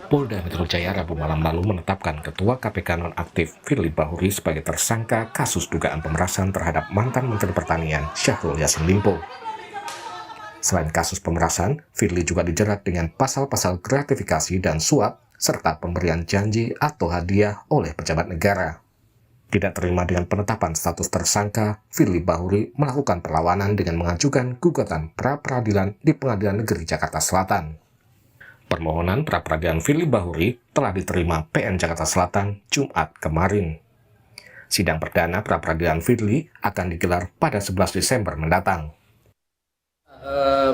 Polda Metro Jaya Rabu malam lalu menetapkan Ketua KPK nonaktif Firly Bahuri sebagai tersangka kasus dugaan pemerasan terhadap mantan Menteri Pertanian Syahrul Yassin Limpo. Selain kasus pemerasan, Firly juga dijerat dengan pasal-pasal gratifikasi dan suap serta pemberian janji atau hadiah oleh pejabat negara. Tidak terima dengan penetapan status tersangka, Firly Bahuri melakukan perlawanan dengan mengajukan gugatan pra-peradilan di Pengadilan Negeri Jakarta Selatan. Permohonan pra-peradilan Firly Bahuri telah diterima PN Jakarta Selatan Jumat kemarin. Sidang perdana pra-peradilan Firly akan digelar pada 11 Desember mendatang.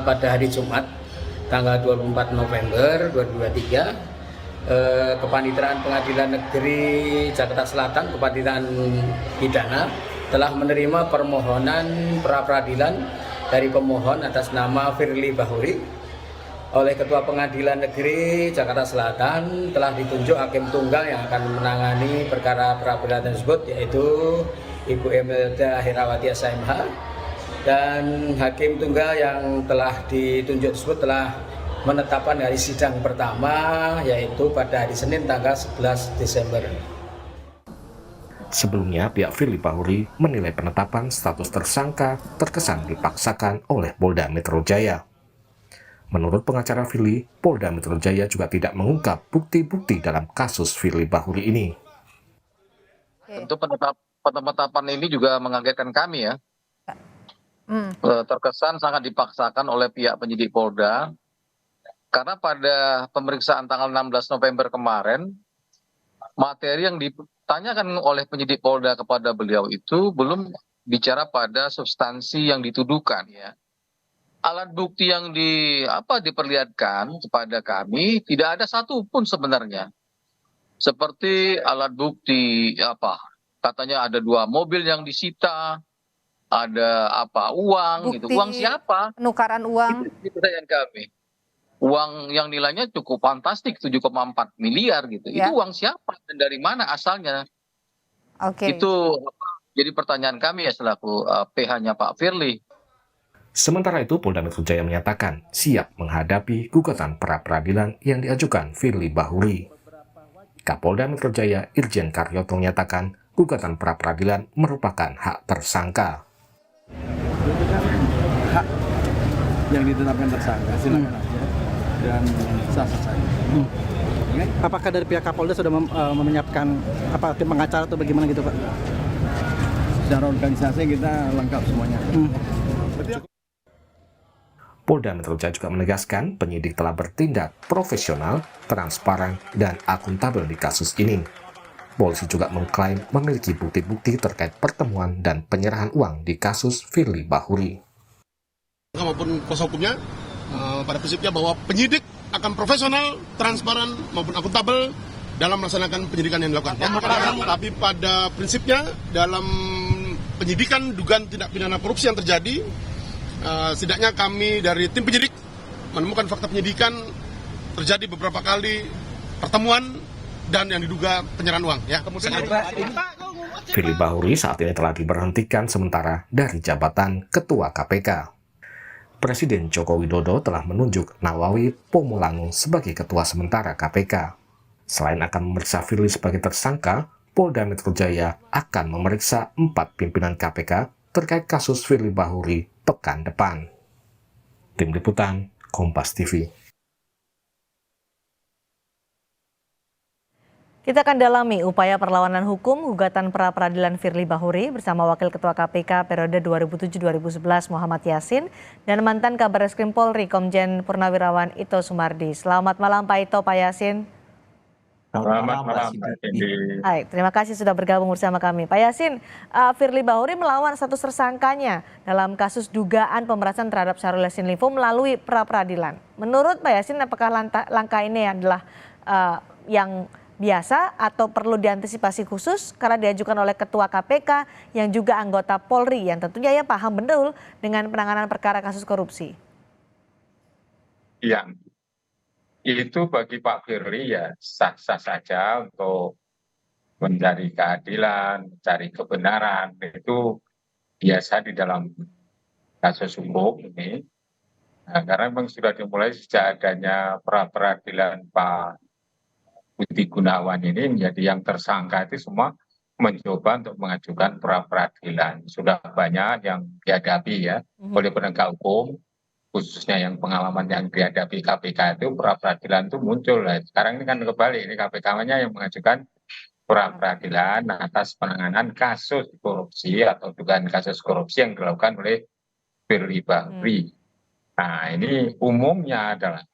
Pada hari Jumat, tanggal 24 November 2023, Kepanitraan Pengadilan Negeri Jakarta Selatan, Kepanitraan Pidana, telah menerima permohonan pra-peradilan dari pemohon atas nama Firly Bahuri. Oleh Ketua Pengadilan Negeri Jakarta Selatan telah ditunjuk hakim tunggal yang akan menangani perkara pra-peradilan tersebut, yaitu Ibu Imelda Herawati SMH, dan hakim tunggal yang telah ditunjuk tersebut telah menetapkan hari sidang pertama, yaitu pada hari Senin tanggal 11 Desember. Sebelumnya, pihak Firly Bahuri menilai penetapan status tersangka terkesan dipaksakan oleh Polda Metro Jaya. Menurut pengacara Firly, Polda Metro Jaya juga tidak mengungkap bukti-bukti dalam kasus Firly Bahuri ini. Tentu penetapan ini juga mengagetkan kami ya. Terkesan sangat dipaksakan oleh pihak penyidik Polda, karena pada pemeriksaan tanggal 16 November kemarin, materi yang ditanyakan oleh penyidik Polda kepada beliau itu belum bicara pada substansi yang dituduhkan ya. Alat bukti yang diperlihatkan kepada kami tidak ada satupun sebenarnya. Seperti alat bukti katanya ada 2 mobil yang disita, ada uang bukti gitu. Uang siapa? penukaran uang. Itu pertanyaan kami. Uang yang nilainya cukup fantastik 7,4 miliar gitu. Ya. Itu uang siapa dan dari mana asalnya? Oke. Itu jadi pertanyaan kami ya selaku PH-nya Pak Firly. Sementara itu, Polda Metro Jaya menyatakan siap menghadapi gugatan pra-peradilan yang diajukan Firly Bahuri. Kapolda Metro Jaya Irjen Karyoto menyatakan gugatan pra-peradilan merupakan hak tersangka. Itu kan hak yang ditetapkan tersangka, silakan aja dan sah-sah saja. Okay? Apakah dari pihak Kapolda sudah menyiapkan tim pengacara atau bagaimana gitu, Pak? Secara organisasi kita lengkap semuanya. Polda Metro Jaya juga menegaskan penyidik telah bertindak profesional, transparan, dan akuntabel di kasus ini. Polisi juga mengklaim memiliki bukti-bukti terkait pertemuan dan penyerahan uang di kasus Firly Bahuri. Maupun kuasa hukumnya, pada prinsipnya bahwa penyidik akan profesional, transparan, maupun akuntabel dalam melaksanakan penyidikan yang dilakukan. Tapi pada prinsipnya dalam penyidikan dugaan tindak pidana korupsi yang terjadi, setidaknya kami dari tim penyidik menemukan fakta penyidikan terjadi beberapa kali pertemuan dan yang diduga penyerahan uang. Ya. Firly Bahuri saat ini telah diberhentikan sementara dari jabatan Ketua KPK. Presiden Joko Widodo telah menunjuk Nawawi Pomolango sebagai Ketua sementara KPK. Selain akan memeriksa Firly sebagai tersangka, Polda Metro Jaya akan memeriksa 4 pimpinan KPK terkait kasus Firly Bahuri pekan depan. Tim Liputan, Kompas TV. Kita akan dalami upaya perlawanan hukum gugatan pra-peradilan Firly Bahuri bersama Wakil Ketua KPK periode 2007-2011 Muhammad Yassin dan mantan Kabareskrim Polri Komjen Purnawirawan Ito Sumardi. Selamat malam Pak Ito, Pak Yassin. Selamat malam, Pak Cindy. Baik, terima kasih sudah bergabung bersama kami. Pak Yassin, Firly Bahuri melawan status tersangkanya dalam kasus dugaan pemerasan terhadap Syahrul Yassin Limpo melalui pra-peradilan. Menurut Pak Yassin, apakah langkah ini adalah yang biasa atau perlu diantisipasi khusus karena diajukan oleh Ketua KPK yang juga anggota Polri yang tentunya ya paham betul dengan penanganan perkara kasus korupsi? Iya. Itu bagi Pak Firly ya sah-sah saja untuk mencari keadilan, mencari kebenaran, itu biasa di dalam kasus hukum ini. Nah, karena memang sudah dimulai sejak adanya pra-peradilan Pak Budi Gunawan ini menjadi yang tersangka itu semua mencoba untuk mengajukan pra-peradilan. Sudah banyak yang dihadapi ya oleh penegak hukum, khususnya yang pengalaman yang dihadapi KPK itu pra-peradilan itu muncul. Nah, sekarang ini kan kebalik, ini KPK-nya yang mengajukan pra-peradilan atas penanganan kasus korupsi atau dugaan kasus korupsi yang dilakukan oleh Firly Bahuri. Nah, ini umumnya adalah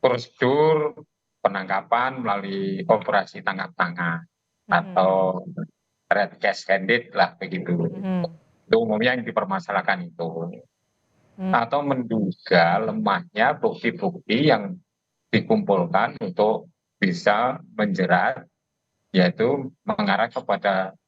prosedur penangkapan melalui operasi tangkap tangan atau red cash candidate lah begitu. Itu umumnya yang dipermasalahkan itu. Atau menduga lemahnya bukti-bukti yang dikumpulkan untuk bisa menjerat, yaitu mengarah kepada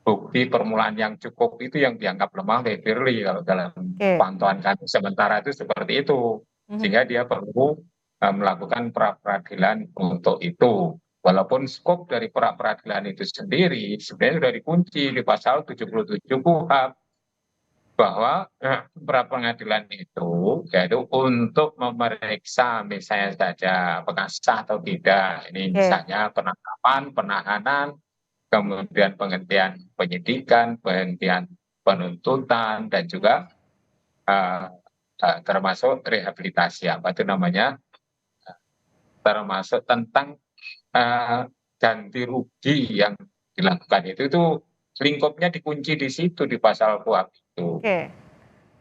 bukti permulaan yang cukup itu yang dianggap lemah oleh Firly kalau dalam pantauan kami sementara itu seperti itu, sehingga dia perlu melakukan pra-peradilan untuk itu. Walaupun skop dari pra-peradilan itu sendiri sebenarnya sudah dikunci di pasal 77 KUHP bahwa pra-peradilan itu yaitu untuk memeriksa misalnya saja apakah sah atau tidak. Ini misalnya penangkapan, penahanan, kemudian penghentian penyidikan, penghentian penuntutan, dan juga termasuk rehabilitasi, apa itu namanya, termasuk tentang ganti rugi yang dilakukan itu lingkupnya dikunci di situ di pasal KUHP itu.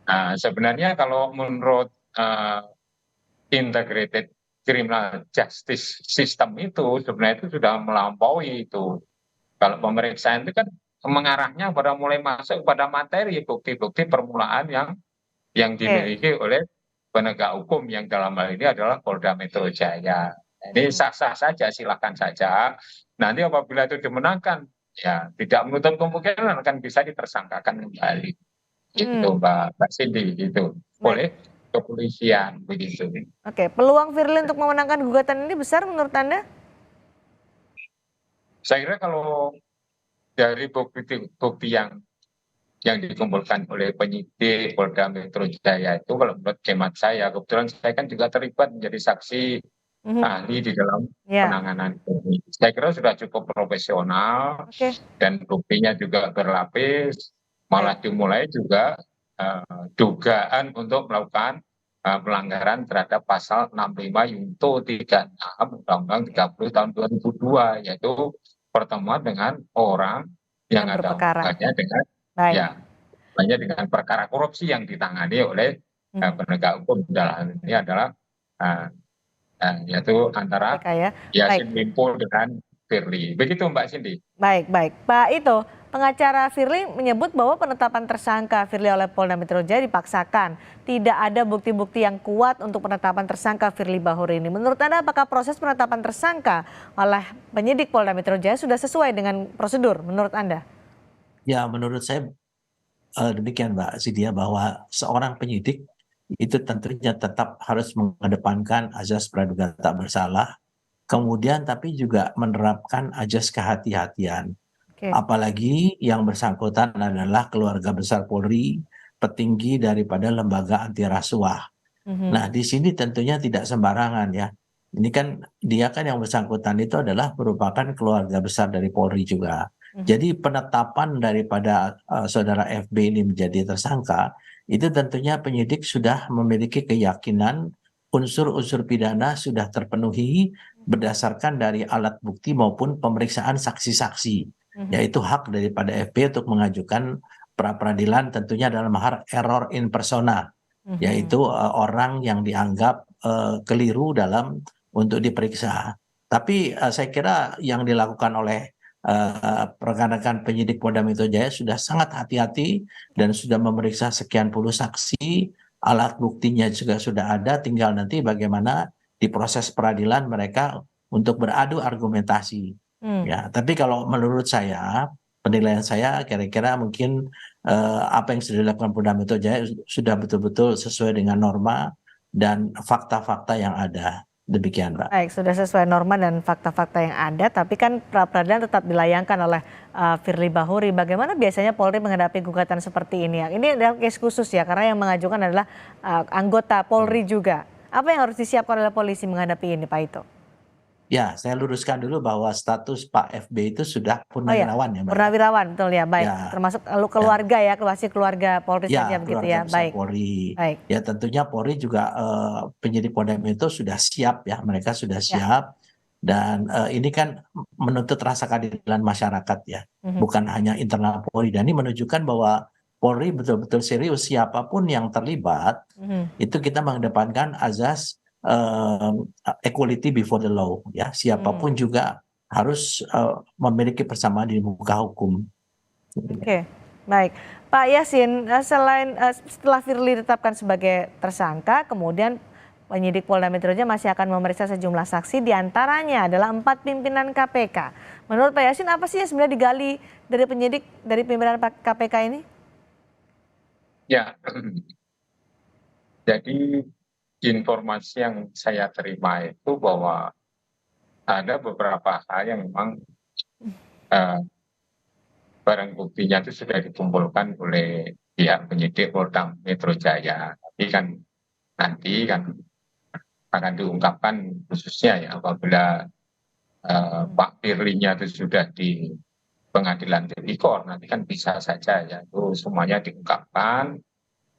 Nah, sebenarnya kalau menurut integrated criminal justice system itu sebenarnya itu sudah melampaui itu. Kalau pemeriksaan itu kan mengarahnya pada mulai masuk pada materi bukti-bukti permulaan yang dimiliki oleh penegak hukum yang dalam hal ini adalah Polda Metro Jaya. Ini sah-sah saja, silakan saja. Nanti apabila itu dimenangkan, ya tidak menutup kemungkinan akan bisa ditersangkakan kembali. Gitu Mbak Cindy, gitu. Oleh kepolisian begitu. Oke, peluang Firly untuk memenangkan gugatan ini besar menurut Anda? Saya kira kalau dari bukti yang dikumpulkan oleh penyidik Polda Metro Jaya itu, kalau menurut hemat saya, kebetulan saya kan juga terlibat menjadi saksi ahli di dalam penanganan ini. Saya kira sudah cukup profesional dan buktinya juga berlapis, malah dimulai juga dugaan untuk melakukan pelanggaran terhadap pasal 65 Yunto 36 Undang-Undang 30 tahun 2002, yaitu pertemuan dengan orang yang ada hubungannya dengan dengan perkara korupsi yang ditangani oleh penegak hukum. Dalam hal ini adalah yaitu antara Yassin Limpo dengan Firly. Begitu Mbak Cindy. Baik. Pak Ito, pengacara Firly menyebut bahwa penetapan tersangka Firly oleh Polda Metro Jaya dipaksakan. Tidak ada bukti-bukti yang kuat untuk penetapan tersangka Firly Bahuri ini. Menurut Anda apakah proses penetapan tersangka oleh penyidik Polda Metro Jaya sudah sesuai dengan prosedur menurut Anda? Ya, menurut saya demikian Mbak Sidia, bahwa seorang penyidik itu tentunya tetap harus mengedepankan azas praduga tak bersalah, kemudian tapi juga menerapkan azas kehati-hatian. Apalagi yang bersangkutan adalah keluarga besar Polri, petinggi daripada lembaga anti rasuah. Nah, di sini tentunya tidak sembarangan ya. Ini kan dia kan yang bersangkutan itu adalah merupakan keluarga besar dari Polri juga. Jadi penetapan daripada saudara FB ini menjadi tersangka itu tentunya penyidik sudah memiliki keyakinan unsur-unsur pidana sudah terpenuhi berdasarkan dari alat bukti maupun pemeriksaan saksi-saksi, yaitu hak daripada FB untuk mengajukan pra-peradilan tentunya dalam hal error in persona, yaitu orang yang dianggap keliru dalam untuk diperiksa. Tapi saya kira yang dilakukan oleh rekan-rekan penyidik Polda Metro Jaya sudah sangat hati-hati dan sudah memeriksa sekian puluh saksi, alat buktinya juga sudah ada, tinggal nanti bagaimana di proses peradilan mereka untuk beradu argumentasi. Ya, tapi kalau menurut saya, penilaian saya kira-kira mungkin apa yang sudah dilakukan Polda Metro Jaya sudah betul-betul sesuai dengan norma dan fakta-fakta yang ada. Demikian, Mbak. Baik, sudah sesuai norma dan fakta-fakta yang ada, tapi kan pra-peradilan tetap dilayangkan oleh Firly Bahuri. Bagaimana biasanya Polri menghadapi gugatan seperti ini? Ini adalah case khusus ya, karena yang mengajukan adalah anggota Polri juga. Apa yang harus disiapkan oleh polisi menghadapi ini, Pak Ito? Ya, saya luruskan dulu bahwa status Pak FB itu sudah Oh ya, purnawirawan ya, Mbak. purnawirawan, betul ya, baik. Ya, Termasuk keluarga ya, keluarga Polri saja begitu keluarga ya, besar baik. Polri. Baik. Ya tentunya Polri juga penyidik Polda Metro sudah siap ya, mereka sudah Ya. siap dan ini kan menuntut rasa keadilan masyarakat ya, bukan hanya internal Polri. Dan ini menunjukkan bahwa Polri betul-betul serius, siapapun yang terlibat itu kita mengedepankan azas equality before the law ya, siapapun juga harus memiliki persamaan di muka hukum. Oke, baik. Pak Yasin, selain setelah Firly ditetapkan sebagai tersangka, kemudian penyidik Polda Metro Jaya masih akan memeriksa sejumlah saksi, diantaranya adalah 4 pimpinan KPK. Menurut Pak Yasin, apa sih yang sebenarnya digali dari penyidik, dari pimpinan KPK ini? Ya, jadi informasi yang saya terima itu bahwa ada beberapa hal yang memang barang buktinya itu sudah dikumpulkan oleh pihak penyidik Polda Metro Jaya. Tapi kan nanti kan akan diungkapkan khususnya ya apabila Pak Firly-nya itu sudah di pengadilan tipikor, nanti kan bisa saja ya itu semuanya diungkapkan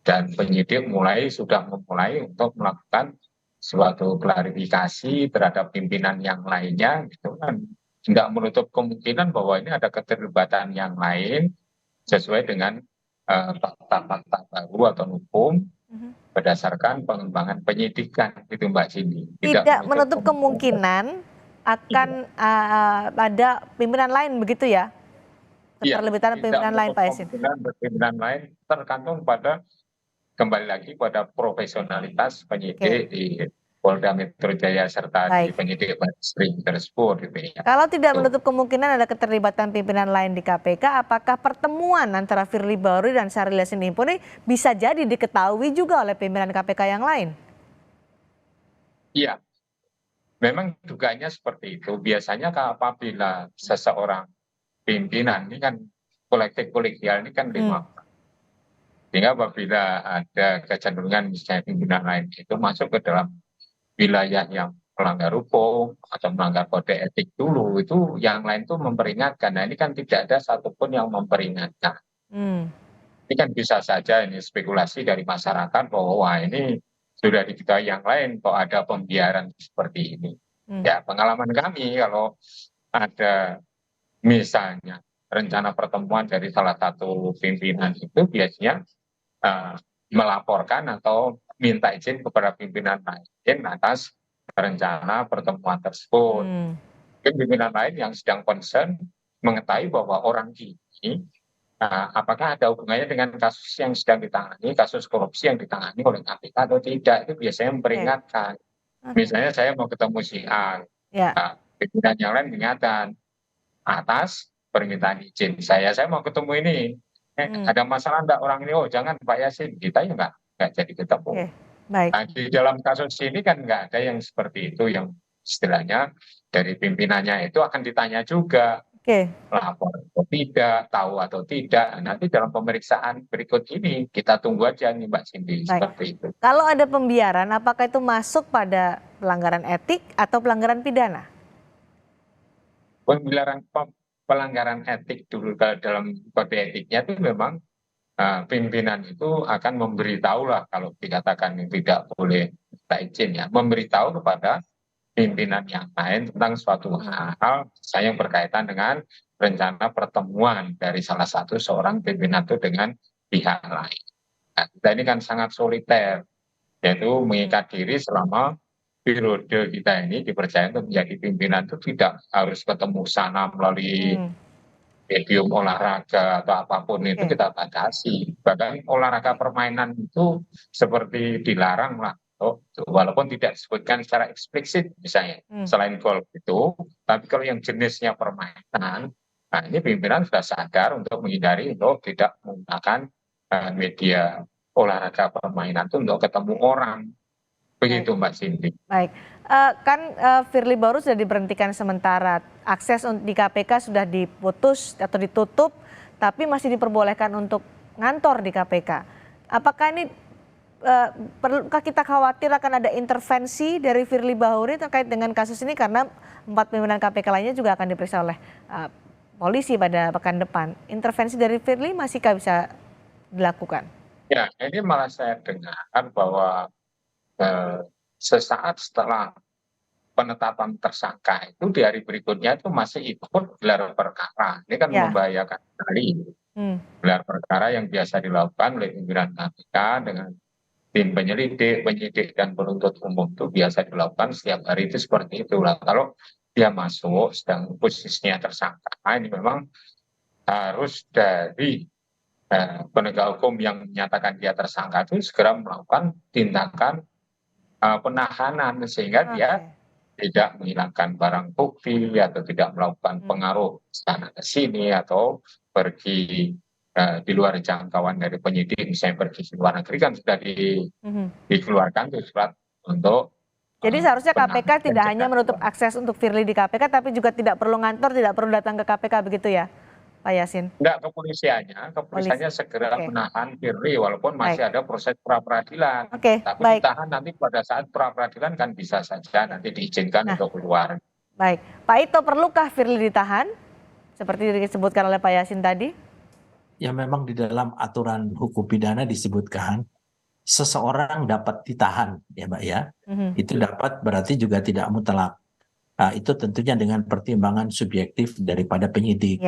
dan penyidik sudah memulai untuk melakukan suatu klarifikasi terhadap pimpinan yang lainnya gitu kan. Tidak menutup kemungkinan bahwa ini ada keterlibatan yang lain sesuai dengan fakta-fakta baru atau hukum berdasarkan pengembangan penyidikan itu Mbak Cindy. Tidak menutup kemungkinan akan ada pimpinan lain begitu ya? Keterlibatan pimpinan lain Pak Yasin? Pimpinan lain tergantung pada kembali lagi pada profesionalitas penyidik di Polda Metro Jaya serta di penyidik Barreskrim tersebut gitu ya. Kalau tidak menutup kemungkinan ada keterlibatan pimpinan lain di KPK, apakah pertemuan antara Firly Bahuri dan Syahrul Yassin Limpo ini bisa jadi diketahui juga oleh pimpinan KPK yang lain? Iya, memang dugaannya seperti itu. Biasanya apabila seseorang pimpinan ini kan kolektif kolegial ini kan 5 orang. Sehingga apabila ada kecenderungan misalnya pimpinan lain itu masuk ke dalam wilayah yang melanggar hukum atau melanggar kode etik dulu, itu yang lain tuh memperingatkan. Nah ini kan tidak ada satupun yang memperingatkan. Ini kan bisa saja ini spekulasi dari masyarakat bahwa wah ini sudah diketahui yang lain kok ada pembiaran seperti ini. Ya pengalaman kami kalau ada misalnya rencana pertemuan dari salah satu pimpinan itu biasanya melaporkan atau minta izin kepada pimpinan lain atas rencana pertemuan tersebut. Pimpinan lain yang sedang concern mengetahui bahwa orang ini apakah ada hubungannya dengan kasus yang sedang ditangani, kasus korupsi yang ditangani oleh KPK atau tidak, itu biasanya memperingatkan. Misalnya saya mau ketemu si A, pimpinan yang lain mengingatkan atas permintaan izin saya mau ketemu ini. Ada masalah enggak orang ini? Oh jangan Pak Yasin, kita ya enggak jadi ketemu. Baik. Nah, di dalam kasus ini kan enggak ada yang seperti itu, yang istilahnya dari pimpinannya itu akan ditanya juga. Lapor atau tidak, tahu atau tidak. Nanti dalam pemeriksaan berikut ini kita tunggu aja nih Mbak Cindy, seperti itu. Kalau ada pembiaran, apakah itu masuk pada pelanggaran etik atau pelanggaran pidana? Pelanggaran etik dulu dalam kode etiknya itu memang pimpinan itu akan memberitahu lah kalau dikatakan tidak boleh minta izin ya, memberitahu kepada pimpinan yang lain tentang suatu hal yang berkaitan dengan rencana pertemuan dari salah satu seorang pimpinan itu dengan pihak lain. Nah, kita ini kan sangat soliter, yaitu mengikat diri selama periode kita ini dipercaya untuk menjadi pimpinan itu tidak harus ketemu sana melalui medium olahraga atau apapun itu kita batasi. Bahkan olahraga permainan itu seperti dilarang lah. Walaupun tidak disebutkan secara eksplisit misalnya selain golf itu, tapi kalau yang jenisnya permainan, nah ini pimpinan sudah sadar untuk menghindari untuk tidak menggunakan media olahraga permainan itu untuk ketemu orang. Begitu Mbak Cindy. Baik, kan Firly Bahuri sudah diberhentikan sementara, akses di KPK sudah diputus atau ditutup, tapi masih diperbolehkan untuk ngantor di KPK. Apakah ini perlukah kita khawatir akan ada intervensi dari Firly Bahuri terkait dengan kasus ini, karena 4 pimpinan KPK lainnya juga akan diperiksa oleh polisi pada pekan depan. Intervensi dari Firly masihkah bisa dilakukan? Ya, ini malah saya dengar bahwa sesaat setelah penetapan tersangka itu di hari berikutnya itu masih ikut gelar perkara. Ini kan membahayakan sekali. Gelar perkara yang biasa dilakukan oleh pimpinan KPK dengan tim penyelidik, penyidik dan penuntut umum itu biasa dilakukan setiap hari itu seperti itulah. Kalau dia masuk sedang posisinya tersangka, ini memang harus dari penegak hukum yang menyatakan dia tersangka itu segera melakukan tindakan penahanan sehingga dia tidak menghilangkan barang bukti atau tidak melakukan pengaruh sana ke sini atau pergi di luar jangkauan dari penyidik, misalnya pergi ke luar negeri kan sudah dikeluarkan tuh surat untuk. Jadi seharusnya KPK tidak hanya menutup akses untuk Firly di KPK, tapi juga tidak perlu ngantor, tidak perlu datang ke KPK, begitu ya Pak Yasin? Enggak, kepolisiannya segera menahan Firly walaupun masih ada proses pra-peradilan. Tapi ditahan nanti pada saat pra-peradilan kan bisa saja nanti diizinkan untuk keluar. Baik, Pak Ito, perlukah Firly ditahan seperti disebutkan oleh Pak Yasin tadi? Ya memang di dalam aturan hukum pidana disebutkan seseorang dapat ditahan ya Mbak ya. Itu dapat berarti juga tidak mutlak. Nah, itu tentunya dengan pertimbangan subjektif daripada penyidik.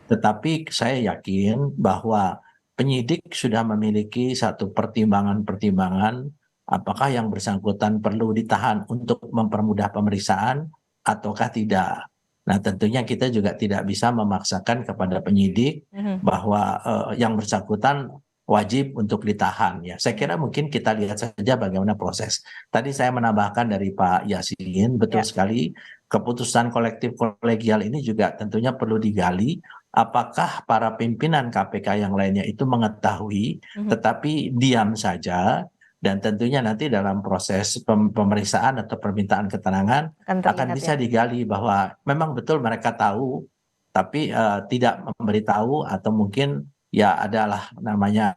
Tetapi saya yakin bahwa penyidik sudah memiliki satu pertimbangan-pertimbangan apakah yang bersangkutan perlu ditahan untuk mempermudah pemeriksaan ataukah tidak. Nah tentunya kita juga tidak bisa memaksakan kepada penyidik bahwa yang bersangkutan wajib untuk ditahan ya. Saya kira mungkin kita lihat saja bagaimana proses. Tadi saya menambahkan dari Pak Yasin, betul sekali keputusan kolektif kolegial ini juga tentunya perlu digali. Apakah para pimpinan KPK yang lainnya itu mengetahui tetapi diam saja, dan tentunya nanti dalam proses pemeriksaan atau permintaan keterangan akan bisa digali bahwa memang betul mereka tahu tapi tidak memberitahu atau mungkin ya adalah namanya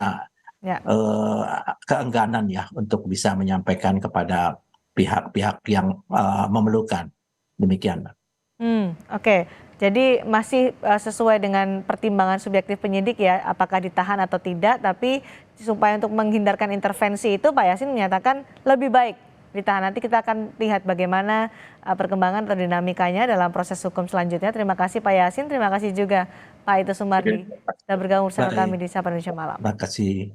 keengganan ya untuk bisa menyampaikan kepada pihak-pihak yang memerlukan. Demikian. Oke. Jadi masih sesuai dengan pertimbangan subjektif penyidik ya, apakah ditahan atau tidak, tapi supaya untuk menghindarkan intervensi itu Pak Yasin menyatakan lebih baik ditahan. Nanti kita akan lihat bagaimana perkembangan atau dinamikanya dalam proses hukum selanjutnya. Terima kasih Pak Yasin, terima kasih juga Pak Ito Sumardi sudah bergabung bersama kami di Sapa Indonesia Malam. Terima kasih.